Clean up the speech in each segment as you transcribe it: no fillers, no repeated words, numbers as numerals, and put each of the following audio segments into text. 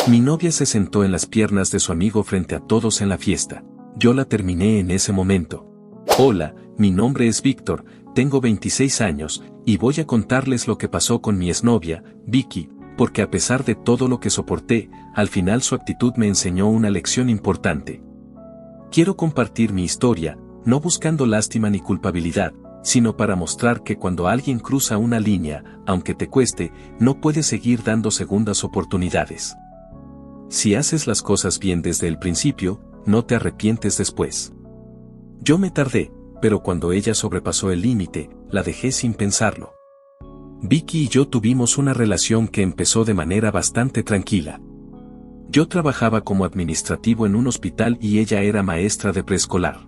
Mi novia se sentó en las piernas de su amigo frente a todos en la fiesta. Yo la terminé en ese momento. Hola, mi nombre es Víctor, tengo 26 años, y voy a contarles lo que pasó con mi exnovia, Vicky, porque a pesar de todo lo que soporté, al final su actitud me enseñó una lección importante. Quiero compartir mi historia, no buscando lástima ni culpabilidad, sino para mostrar que cuando alguien cruza una línea, aunque te cueste, no puedes seguir dando segundas oportunidades. Si haces las cosas bien desde el principio, no te arrepientes después. Yo me tardé, pero cuando ella sobrepasó el límite, la dejé sin pensarlo. Vicky y yo tuvimos una relación que empezó de manera bastante tranquila. Yo trabajaba como administrativo en un hospital y ella era maestra de preescolar.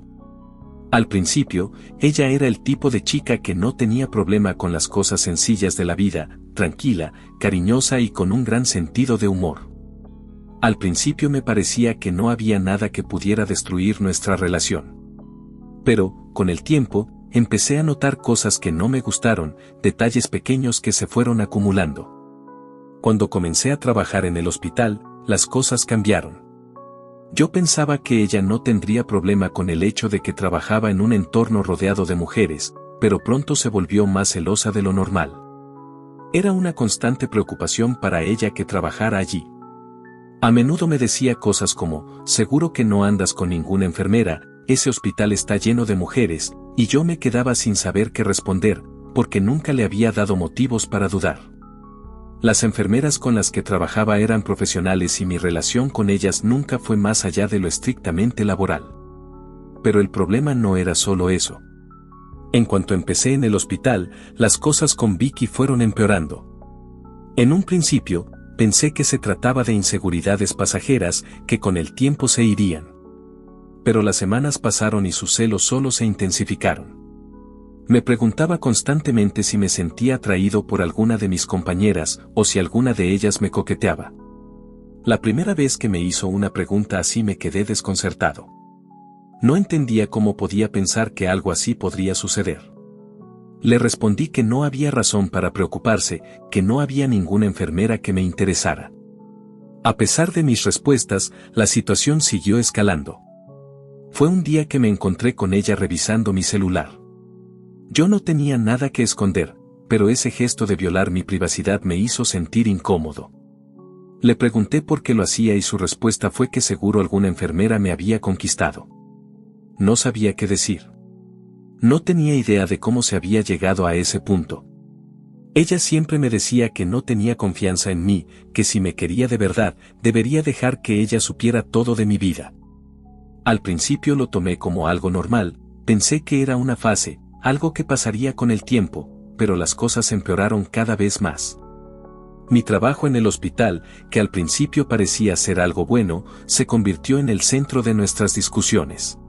Al principio, ella era el tipo de chica que no tenía problema con las cosas sencillas de la vida, tranquila, cariñosa y con un gran sentido de humor. Al principio me parecía que no había nada que pudiera destruir nuestra relación. Pero, con el tiempo, empecé a notar cosas que no me gustaron, detalles pequeños que se fueron acumulando. Cuando comencé a trabajar en el hospital, las cosas cambiaron. Yo pensaba que ella no tendría problema con el hecho de que trabajaba en un entorno rodeado de mujeres, pero pronto se volvió más celosa de lo normal. Era una constante preocupación para ella que trabajara allí. A menudo me decía cosas como, seguro que no andas con ninguna enfermera, ese hospital está lleno de mujeres, y yo me quedaba sin saber qué responder, porque nunca le había dado motivos para dudar. Las enfermeras con las que trabajaba eran profesionales y mi relación con ellas nunca fue más allá de lo estrictamente laboral. Pero el problema no era solo eso. En cuanto empecé en el hospital, las cosas con Vicky fueron empeorando. En un principio, pensé que se trataba de inseguridades pasajeras que con el tiempo se irían. Pero las semanas pasaron y sus celos solo se intensificaron. Me preguntaba constantemente si me sentía atraído por alguna de mis compañeras o si alguna de ellas me coqueteaba. La primera vez que me hizo una pregunta así me quedé desconcertado. No entendía cómo podía pensar que algo así podría suceder. Le respondí que no había razón para preocuparse, que no había ninguna enfermera que me interesara. A pesar de mis respuestas, la situación siguió escalando. Fue un día que me encontré con ella revisando mi celular. Yo no tenía nada que esconder, pero ese gesto de violar mi privacidad me hizo sentir incómodo. Le pregunté por qué lo hacía y su respuesta fue que seguro alguna enfermera me había conquistado. No sabía qué decir. No tenía idea de cómo se había llegado a ese punto. Ella siempre me decía que no tenía confianza en mí, que si me quería de verdad, debería dejar que ella supiera todo de mi vida. Al principio lo tomé como algo normal, pensé que era una fase, algo que pasaría con el tiempo, pero las cosas empeoraron cada vez más. Mi trabajo en el hospital, que al principio parecía ser algo bueno, se convirtió en el centro de nuestras discusiones.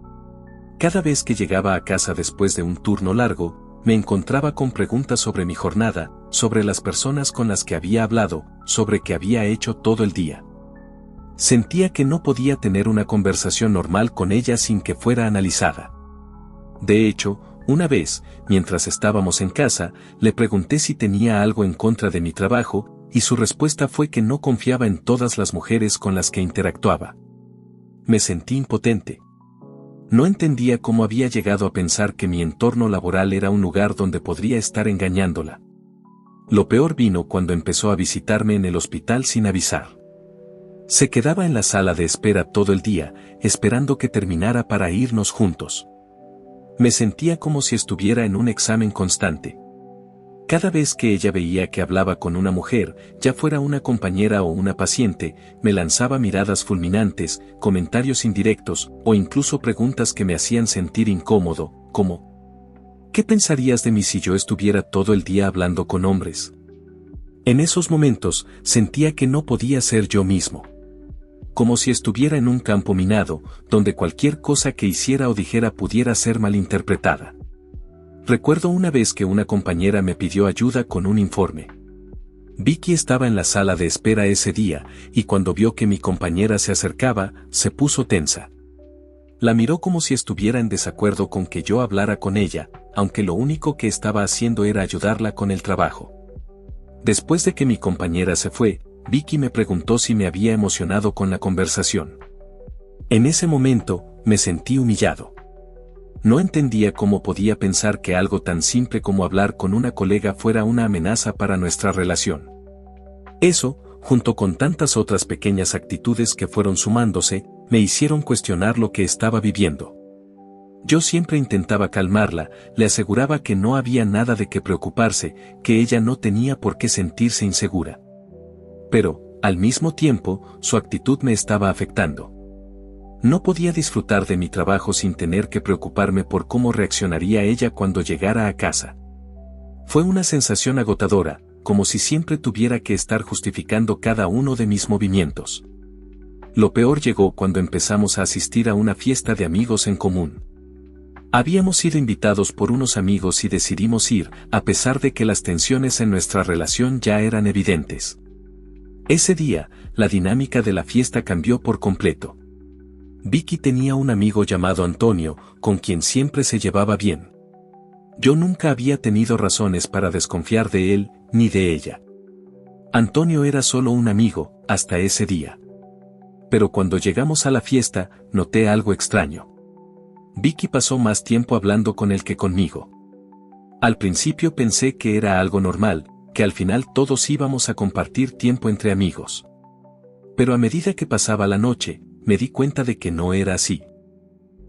Cada vez que llegaba a casa después de un turno largo, me encontraba con preguntas sobre mi jornada, sobre las personas con las que había hablado, sobre qué había hecho todo el día. Sentía que no podía tener una conversación normal con ella sin que fuera analizada. De hecho, una vez, mientras estábamos en casa, le pregunté si tenía algo en contra de mi trabajo, y su respuesta fue que no confiaba en todas las mujeres con las que interactuaba. Me sentí impotente. No entendía cómo había llegado a pensar que mi entorno laboral era un lugar donde podría estar engañándola. Lo peor vino cuando empezó a visitarme en el hospital sin avisar. Se quedaba en la sala de espera todo el día, esperando que terminara para irnos juntos. Me sentía como si estuviera en un examen constante. Cada vez que ella veía que hablaba con una mujer, ya fuera una compañera o una paciente, me lanzaba miradas fulminantes, comentarios indirectos, o incluso preguntas que me hacían sentir incómodo, como ¿qué pensarías de mí si yo estuviera todo el día hablando con hombres? En esos momentos, sentía que no podía ser yo mismo. Como si estuviera en un campo minado, donde cualquier cosa que hiciera o dijera pudiera ser malinterpretada. Recuerdo una vez que una compañera me pidió ayuda con un informe. Vicky estaba en la sala de espera ese día, y cuando vio que mi compañera se acercaba, se puso tensa. La miró como si estuviera en desacuerdo con que yo hablara con ella, aunque lo único que estaba haciendo era ayudarla con el trabajo. Después de que mi compañera se fue, Vicky me preguntó si me había emocionado con la conversación. En ese momento, me sentí humillado. No entendía cómo podía pensar que algo tan simple como hablar con una colega fuera una amenaza para nuestra relación. Eso, junto con tantas otras pequeñas actitudes que fueron sumándose, me hicieron cuestionar lo que estaba viviendo. Yo siempre intentaba calmarla, le aseguraba que no había nada de qué preocuparse, que ella no tenía por qué sentirse insegura. Pero, al mismo tiempo, su actitud me estaba afectando. No podía disfrutar de mi trabajo sin tener que preocuparme por cómo reaccionaría ella cuando llegara a casa. Fue una sensación agotadora, como si siempre tuviera que estar justificando cada uno de mis movimientos. Lo peor llegó cuando empezamos a asistir a una fiesta de amigos en común. Habíamos sido invitados por unos amigos y decidimos ir, a pesar de que las tensiones en nuestra relación ya eran evidentes. Ese día, la dinámica de la fiesta cambió por completo. Vicky tenía un amigo llamado Antonio, con quien siempre se llevaba bien. Yo nunca había tenido razones para desconfiar de él, ni de ella. Antonio era solo un amigo, hasta ese día. Pero cuando llegamos a la fiesta, noté algo extraño. Vicky pasó más tiempo hablando con él que conmigo. Al principio pensé que era algo normal, que al final todos íbamos a compartir tiempo entre amigos. Pero a medida que pasaba la noche, me di cuenta de que no era así.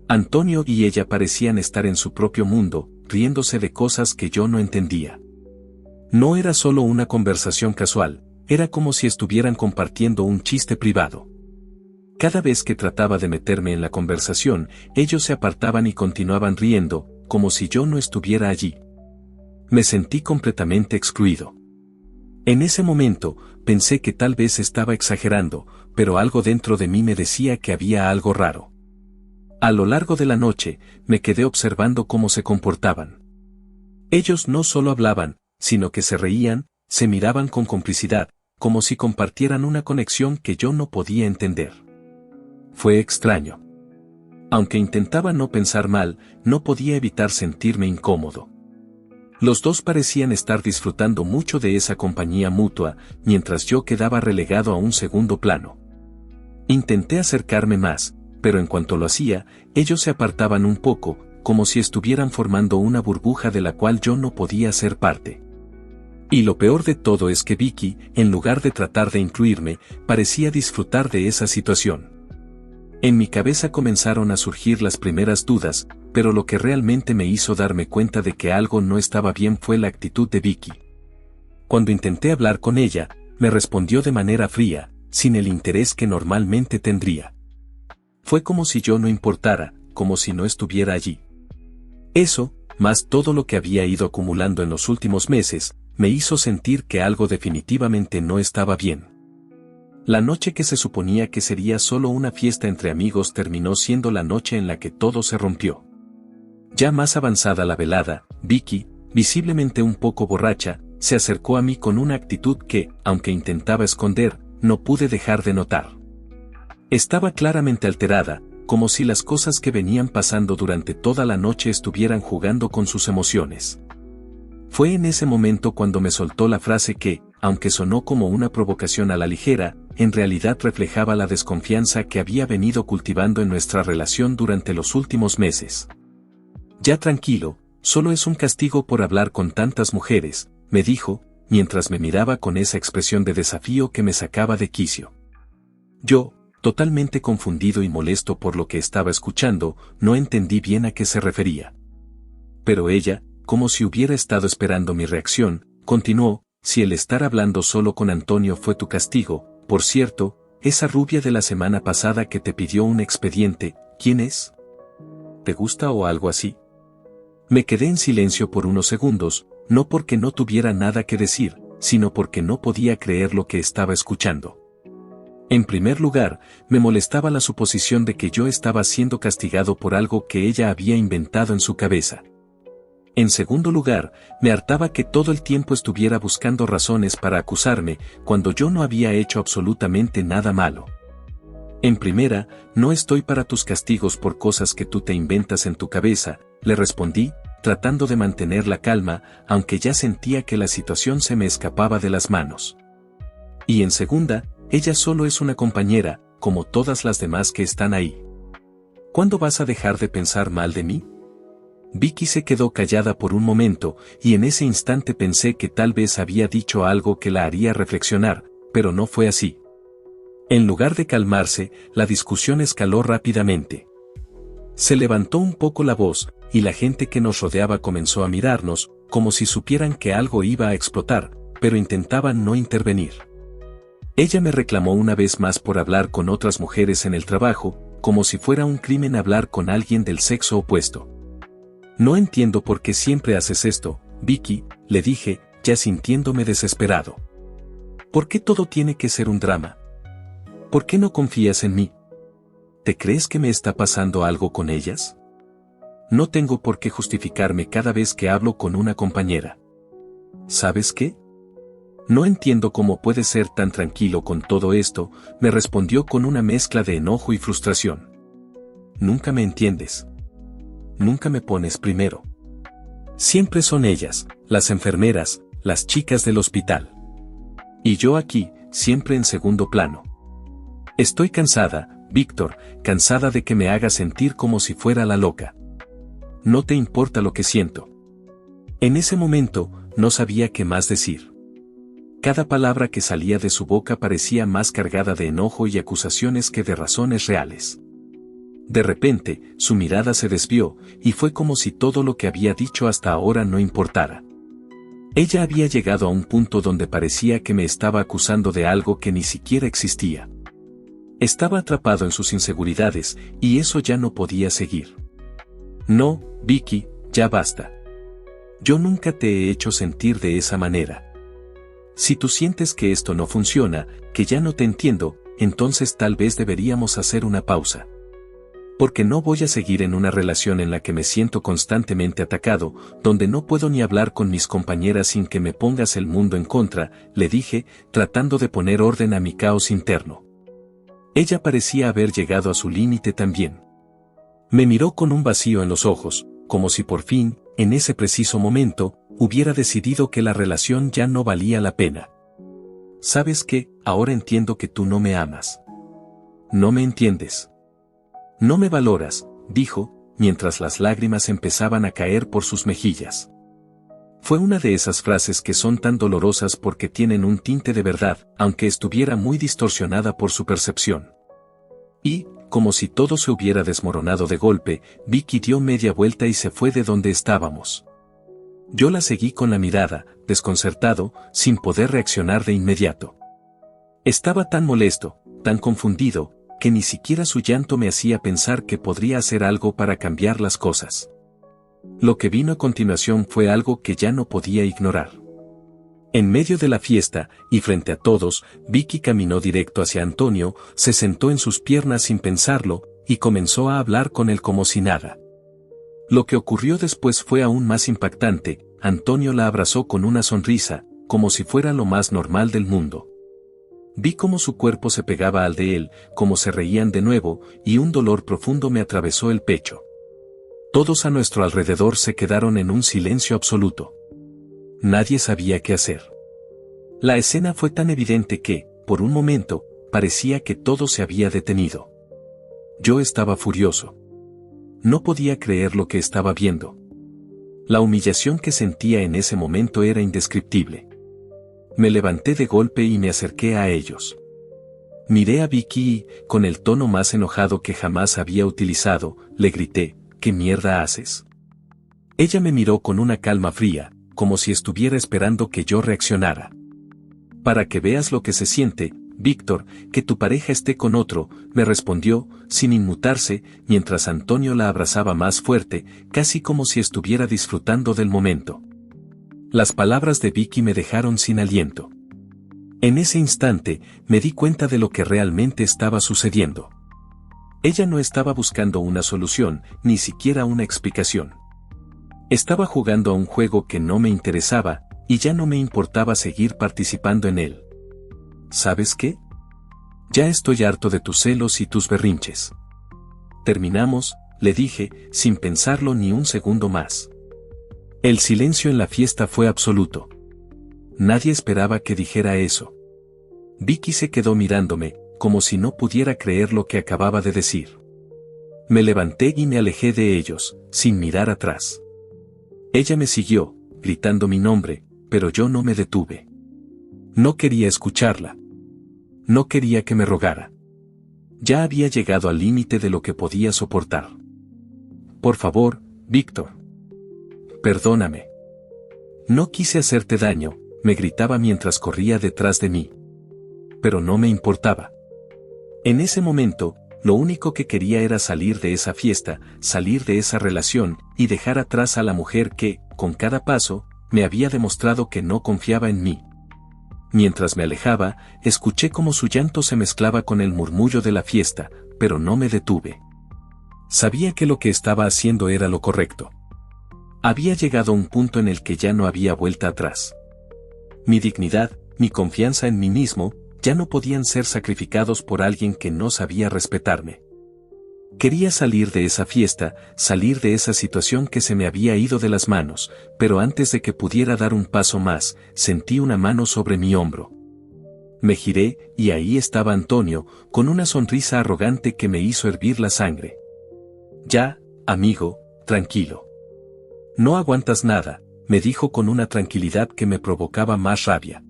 Antonio y ella parecían estar en su propio mundo, riéndose de cosas que yo no entendía. No era solo una conversación casual, era como si estuvieran compartiendo un chiste privado. Cada vez que trataba de meterme en la conversación, ellos se apartaban y continuaban riendo, como si yo no estuviera allí. Me sentí completamente excluido. En ese momento, pensé que tal vez estaba exagerando, pero algo dentro de mí me decía que había algo raro. A lo largo de la noche, me quedé observando cómo se comportaban. Ellos no solo hablaban, sino que se reían, se miraban con complicidad, como si compartieran una conexión que yo no podía entender. Fue extraño. Aunque intentaba no pensar mal, no podía evitar sentirme incómodo. Los dos parecían estar disfrutando mucho de esa compañía mutua, mientras yo quedaba relegado a un segundo plano. Intenté acercarme más, pero en cuanto lo hacía, ellos se apartaban un poco, como si estuvieran formando una burbuja de la cual yo no podía ser parte. Y lo peor de todo es que Vicky, en lugar de tratar de incluirme, parecía disfrutar de esa situación. En mi cabeza comenzaron a surgir las primeras dudas, pero lo que realmente me hizo darme cuenta de que algo no estaba bien fue la actitud de Vicky. Cuando intenté hablar con ella, me respondió de manera fría, sin el interés que normalmente tendría. Fue como si yo no importara, como si no estuviera allí. Eso, más todo lo que había ido acumulando en los últimos meses, me hizo sentir que algo definitivamente no estaba bien. La noche que se suponía que sería solo una fiesta entre amigos terminó siendo la noche en la que todo se rompió. Ya más avanzada la velada, Vicky, visiblemente un poco borracha, se acercó a mí con una actitud que, aunque intentaba esconder, no pude dejar de notar. Estaba claramente alterada, como si las cosas que venían pasando durante toda la noche estuvieran jugando con sus emociones. Fue en ese momento cuando me soltó la frase que, aunque sonó como una provocación a la ligera, en realidad reflejaba la desconfianza que había venido cultivando en nuestra relación durante los últimos meses. Ya tranquilo, solo es un castigo por hablar con tantas mujeres, me dijo, mientras me miraba con esa expresión de desafío que me sacaba de quicio. Yo, totalmente confundido y molesto por lo que estaba escuchando, no entendí bien a qué se refería. Pero ella, como si hubiera estado esperando mi reacción, continuó: si el estar hablando solo con Antonio fue tu castigo, por cierto, esa rubia de la semana pasada que te pidió un expediente, ¿quién es? ¿Te gusta o algo así? Me quedé en silencio por unos segundos, no porque no tuviera nada que decir, sino porque no podía creer lo que estaba escuchando. En primer lugar, me molestaba la suposición de que yo estaba siendo castigado por algo que ella había inventado en su cabeza. En segundo lugar, me hartaba que todo el tiempo estuviera buscando razones para acusarme, cuando yo no había hecho absolutamente nada malo. En primera, no estoy para tus castigos por cosas que tú te inventas en tu cabeza, le respondí, tratando de mantener la calma, aunque ya sentía que la situación se me escapaba de las manos. Y en segunda, ella solo es una compañera, como todas las demás que están ahí. ¿Cuándo vas a dejar de pensar mal de mí? Vicky se quedó callada por un momento, y en ese instante pensé que tal vez había dicho algo que la haría reflexionar, pero no fue así. En lugar de calmarse, la discusión escaló rápidamente. Se levantó un poco la voz, y la gente que nos rodeaba comenzó a mirarnos, como si supieran que algo iba a explotar, pero intentaban no intervenir. Ella me reclamó una vez más por hablar con otras mujeres en el trabajo, como si fuera un crimen hablar con alguien del sexo opuesto. No entiendo por qué siempre haces esto, Vicky, le dije, ya sintiéndome desesperado. ¿Por qué todo tiene que ser un drama? ¿Por qué no confías en mí? ¿Te crees que me está pasando algo con ellas? No tengo por qué justificarme cada vez que hablo con una compañera. ¿Sabes qué? No entiendo cómo puedes ser tan tranquilo con todo esto, me respondió con una mezcla de enojo y frustración. Nunca me entiendes. Nunca me pones primero. Siempre son ellas, las enfermeras, las chicas del hospital. Y yo aquí, siempre en segundo plano. Estoy cansada, Víctor, cansada de que me hagas sentir como si fuera la loca. No te importa lo que siento. En ese momento, no sabía qué más decir. Cada palabra que salía de su boca parecía más cargada de enojo y acusaciones que de razones reales. De repente, su mirada se desvió, y fue como si todo lo que había dicho hasta ahora no importara. Ella había llegado a un punto donde parecía que me estaba acusando de algo que ni siquiera existía. Estaba atrapado en sus inseguridades, y eso ya no podía seguir. No, Vicky, ya basta. Yo nunca te he hecho sentir de esa manera. Si tú sientes que esto no funciona, que ya no te entiendo, entonces tal vez deberíamos hacer una pausa. Porque no voy a seguir en una relación en la que me siento constantemente atacado, donde no puedo ni hablar con mis compañeras sin que me pongas el mundo en contra, le dije, tratando de poner orden a mi caos interno. Ella parecía haber llegado a su límite también. Me miró con un vacío en los ojos, como si por fin, en ese preciso momento, hubiera decidido que la relación ya no valía la pena. ¿Sabes qué? Ahora entiendo que tú no me amas. No me entiendes. No me valoras, dijo, mientras las lágrimas empezaban a caer por sus mejillas. Fue una de esas frases que son tan dolorosas porque tienen un tinte de verdad, aunque estuviera muy distorsionada por su percepción. Y, como si todo se hubiera desmoronado de golpe, Vicky dio media vuelta y se fue de donde estábamos. Yo la seguí con la mirada, desconcertado, sin poder reaccionar de inmediato. Estaba tan molesto, tan confundido, que ni siquiera su llanto me hacía pensar que podría hacer algo para cambiar las cosas. Lo que vino a continuación fue algo que ya no podía ignorar. En medio de la fiesta, y frente a todos, Vicky caminó directo hacia Antonio, se sentó en sus piernas sin pensarlo, y comenzó a hablar con él como si nada. Lo que ocurrió después fue aún más impactante. Antonio la abrazó con una sonrisa, como si fuera lo más normal del mundo. Vi cómo su cuerpo se pegaba al de él, cómo se reían de nuevo, y un dolor profundo me atravesó el pecho. Todos a nuestro alrededor se quedaron en un silencio absoluto. Nadie sabía qué hacer. La escena fue tan evidente que, por un momento, parecía que todo se había detenido. Yo estaba furioso. No podía creer lo que estaba viendo. La humillación que sentía en ese momento era indescriptible. Me levanté de golpe y me acerqué a ellos. Miré a Vicky y, con el tono más enojado que jamás había utilizado, le grité, ¿qué mierda haces? Ella me miró con una calma fría, como si estuviera esperando que yo reaccionara. Para que veas lo que se siente, Víctor, que tu pareja esté con otro, me respondió, sin inmutarse, mientras Antonio la abrazaba más fuerte, casi como si estuviera disfrutando del momento. Las palabras de Vicky me dejaron sin aliento. En ese instante, me di cuenta de lo que realmente estaba sucediendo. Ella no estaba buscando una solución, ni siquiera una explicación. Estaba jugando a un juego que no me interesaba, y ya no me importaba seguir participando en él. ¿Sabes qué? Ya estoy harto de tus celos y tus berrinches. Terminamos, le dije, sin pensarlo ni un segundo más. El silencio en la fiesta fue absoluto. Nadie esperaba que dijera eso. Vicky se quedó mirándome, como si no pudiera creer lo que acababa de decir. Me levanté y me alejé de ellos, sin mirar atrás. Ella me siguió, gritando mi nombre, pero yo no me detuve. No quería escucharla. No quería que me rogara. Ya había llegado al límite de lo que podía soportar. Por favor, Víctor. Perdóname. No quise hacerte daño, me gritaba mientras corría detrás de mí. Pero no me importaba. En ese momento, lo único que quería era salir de esa fiesta, salir de esa relación, y dejar atrás a la mujer que, con cada paso, me había demostrado que no confiaba en mí. Mientras me alejaba, escuché cómo su llanto se mezclaba con el murmullo de la fiesta, pero no me detuve. Sabía que lo que estaba haciendo era lo correcto. Había llegado a un punto en el que ya no había vuelta atrás. Mi dignidad, mi confianza en mí mismo, ya no podían ser sacrificados por alguien que no sabía respetarme. Quería salir de esa fiesta, salir de esa situación que se me había ido de las manos, pero antes de que pudiera dar un paso más, sentí una mano sobre mi hombro. Me giré, y ahí estaba Antonio, con una sonrisa arrogante que me hizo hervir la sangre. Ya, amigo, tranquilo. No aguantas nada, me dijo con una tranquilidad que me provocaba más rabia.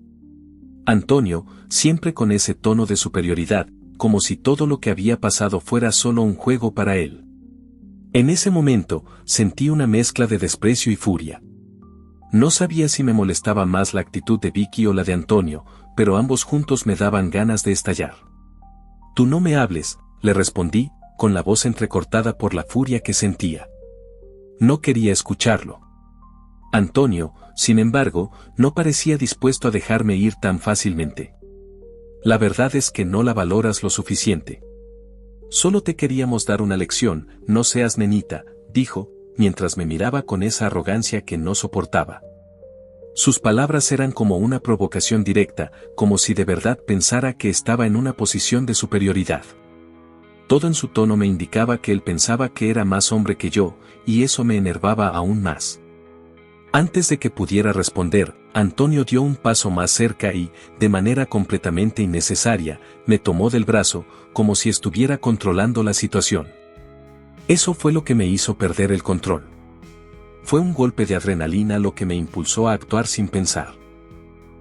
Antonio, siempre con ese tono de superioridad, como si todo lo que había pasado fuera solo un juego para él. En ese momento, sentí una mezcla de desprecio y furia. No sabía si me molestaba más la actitud de Vicky o la de Antonio, pero ambos juntos me daban ganas de estallar. Tú no me hables, le respondí, con la voz entrecortada por la furia que sentía. No quería escucharlo. Antonio, sin embargo, no parecía dispuesto a dejarme ir tan fácilmente. La verdad es que no la valoras lo suficiente. Solo te queríamos dar una lección, no seas nenita, dijo, mientras me miraba con esa arrogancia que no soportaba. Sus palabras eran como una provocación directa, como si de verdad pensara que estaba en una posición de superioridad. Todo en su tono me indicaba que él pensaba que era más hombre que yo, y eso me enervaba aún más. Antes de que pudiera responder, Antonio dio un paso más cerca y, de manera completamente innecesaria, me tomó del brazo, como si estuviera controlando la situación. Eso fue lo que me hizo perder el control. Fue un golpe de adrenalina lo que me impulsó a actuar sin pensar.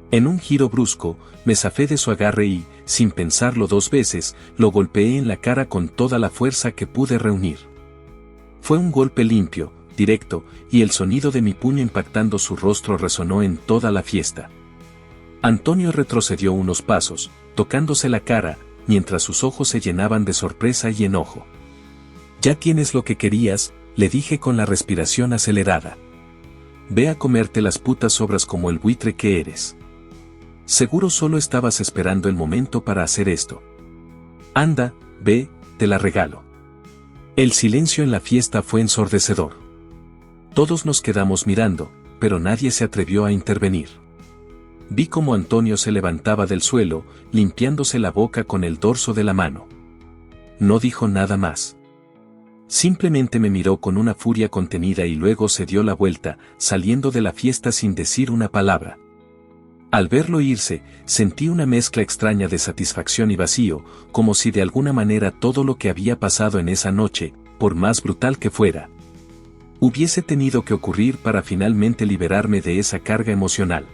En un giro brusco, me zafé de su agarre y, sin pensarlo dos veces, lo golpeé en la cara con toda la fuerza que pude reunir. Fue un golpe limpio, directo, y el sonido de mi puño impactando su rostro resonó en toda la fiesta. Antonio retrocedió unos pasos, tocándose la cara, mientras sus ojos se llenaban de sorpresa y enojo. Ya tienes lo que querías, le dije con la respiración acelerada. Ve a comerte las putas sobras como el buitre que eres. Seguro solo estabas esperando el momento para hacer esto. Anda, ve, te la regalo. El silencio en la fiesta fue ensordecedor. Todos nos quedamos mirando, pero nadie se atrevió a intervenir. Vi cómo Antonio se levantaba del suelo, limpiándose la boca con el dorso de la mano. No dijo nada más. Simplemente me miró con una furia contenida y luego se dio la vuelta, saliendo de la fiesta sin decir una palabra. Al verlo irse, sentí una mezcla extraña de satisfacción y vacío, como si de alguna manera todo lo que había pasado en esa noche, por más brutal que fuera, hubiese tenido que ocurrir para finalmente liberarme de esa carga emocional.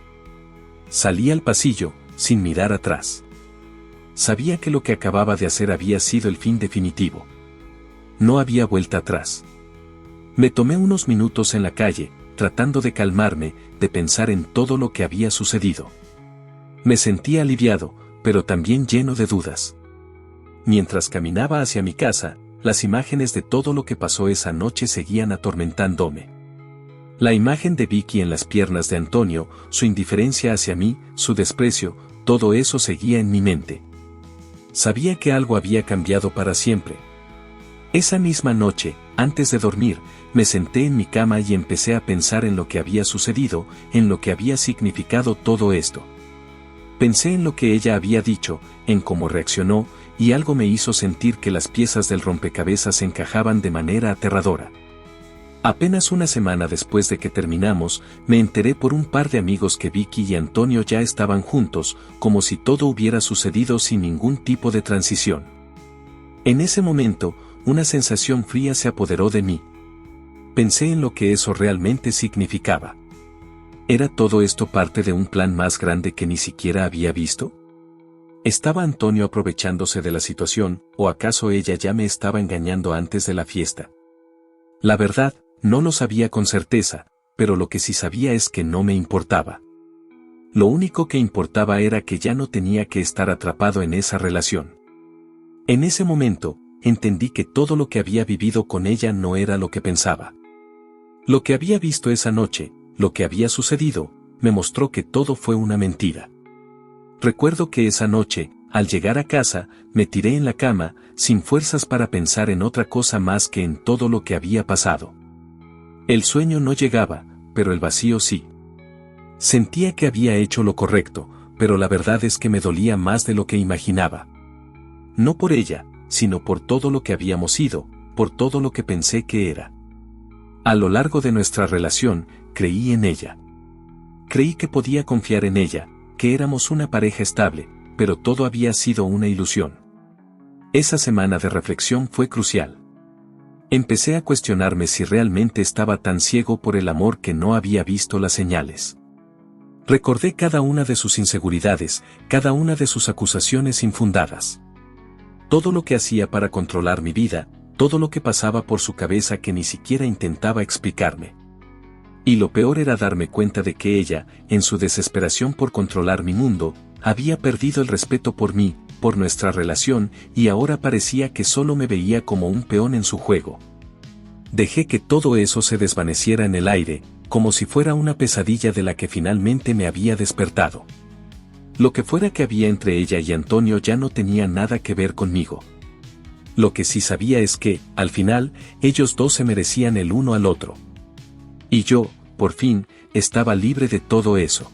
Salí al pasillo, sin mirar atrás. Sabía que lo que acababa de hacer había sido el fin definitivo. No había vuelta atrás. Me tomé unos minutos en la calle, tratando de calmarme, de pensar en todo lo que había sucedido. Me sentía aliviado, pero también lleno de dudas. Mientras caminaba hacia mi casa, las imágenes de todo lo que pasó esa noche seguían atormentándome. La imagen de Vicky en las piernas de Antonio, su indiferencia hacia mí, su desprecio, todo eso seguía en mi mente. Sabía que algo había cambiado para siempre. Esa misma noche, antes de dormir, me senté en mi cama y empecé a pensar en lo que había sucedido, en lo que había significado todo esto. Pensé en lo que ella había dicho, en cómo reaccionó, y algo me hizo sentir que las piezas del rompecabezas encajaban de manera aterradora. Apenas una semana después de que terminamos, me enteré por un par de amigos que Vicky y Antonio ya estaban juntos, como si todo hubiera sucedido sin ningún tipo de transición. En ese momento, una sensación fría se apoderó de mí. Pensé en lo que eso realmente significaba. ¿Era todo esto parte de un plan más grande que ni siquiera había visto? ¿Estaba Antonio aprovechándose de la situación, o acaso ella ya me estaba engañando antes de la fiesta? La verdad, no lo sabía con certeza, pero lo que sí sabía es que no me importaba. Lo único que importaba era que ya no tenía que estar atrapado en esa relación. En ese momento, entendí que todo lo que había vivido con ella no era lo que pensaba. Lo que había visto esa noche, lo que había sucedido, me mostró que todo fue una mentira. Recuerdo que esa noche, al llegar a casa, me tiré en la cama, sin fuerzas para pensar en otra cosa más que en todo lo que había pasado. El sueño no llegaba, pero el vacío sí. Sentía que había hecho lo correcto, pero la verdad es que me dolía más de lo que imaginaba. No por ella, sino por todo lo que habíamos sido, por todo lo que pensé que era. A lo largo de nuestra relación, creí en ella. Creí que podía confiar en ella, que éramos una pareja estable, pero todo había sido una ilusión. Esa semana de reflexión fue crucial. Empecé a cuestionarme si realmente estaba tan ciego por el amor que no había visto las señales. Recordé cada una de sus inseguridades, cada una de sus acusaciones infundadas. Todo lo que hacía para controlar mi vida, todo lo que pasaba por su cabeza que ni siquiera intentaba explicarme. Y lo peor era darme cuenta de que ella, en su desesperación por controlar mi mundo, había perdido el respeto por mí, por nuestra relación, y ahora parecía que solo me veía como un peón en su juego. Dejé que todo eso se desvaneciera en el aire, como si fuera una pesadilla de la que finalmente me había despertado. Lo que fuera que había entre ella y Antonio ya no tenía nada que ver conmigo. Lo que sí sabía es que, al final, ellos dos se merecían el uno al otro. Y yo, por fin, estaba libre de todo eso.